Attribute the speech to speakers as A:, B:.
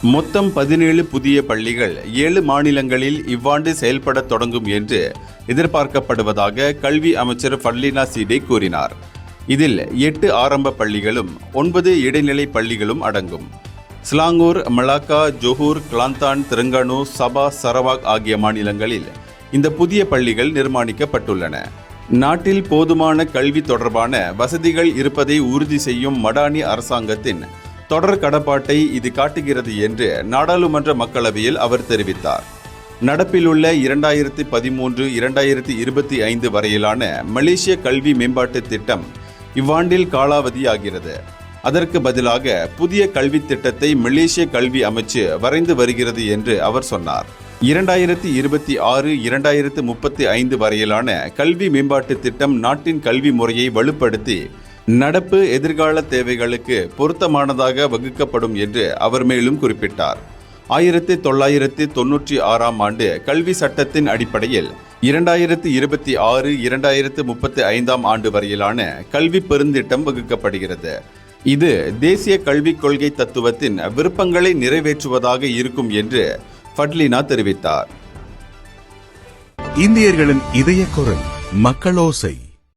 A: மொத்தம் 17 புதிய பள்ளிகள் 7 மாநிலங்களில் இவ்வாண்டு செயல்பட தொடங்கும் என்று எதிர்பார்க்கப்படுவதாக கல்வி அமைச்சர் ஃபட்லினா சீடே கூறினார். இதில் 8 ஆரம்ப பள்ளிகளும் 9 இடைநிலை பள்ளிகளும் அடங்கும். ஸ்லாங்கூர், மலாக்கா, ஜொஹூர், கிளாந்தான், தெலங்கானு, சபா, சரவாக் ஆகிய மாநிலங்களில் இந்த புதிய பள்ளிகள் நிர்மாணிக்கப்பட்டுள்ளன. நாட்டில் போதுமான கல்வி தொடர்பான வசதிகள் இருப்பதை உறுதி செய்யும் மடானி அரசாங்கத்தின் தொடர் கடப்பாட்டை இது காட்டுகிறது என்று நாடாளுமன்ற மக்களவையில் அவர் தெரிவித்தார். நடப்பிலுள்ள 2013-2025 வரையிலான மலேசிய கல்வி மேம்பாட்டு திட்டம் இவ்வாண்டில் காலாவதியாகிறது. அதற்கு பதிலாக புதிய கல்வி திட்டத்தை மலேசிய கல்வி அமைச்சு வரைந்து வருகிறது என்று அவர் சொன்னார். 2026-2035 வரையிலான கல்வி மேம்பாட்டு திட்டம் நாட்டின் கல்வி முறையை வலுப்படுத்தி நடப்பு எதிர்கால தேவைகளுக்கு பொருத்தமானதாக வகுக்கப்படும் என்று அவர் மேலும் குறிப்பிட்டார். 1996ஆம் ஆண்டு கல்வி சட்டத்தின் அடிப்படையில் 2026-2035 ஆண்டு வரையிலான கல்வி பெருந்திட்டம் வகுக்கப்படுகிறது. இது தேசிய கல்விக் கொள்கை தத்துவத்தின் விருப்பங்களை நிறைவேற்றுவதாக இருக்கும் என்று ஃபட்லினா தெரிவித்தார்.
B: இந்தியர்களின் இதய குரல் மக்களோசை.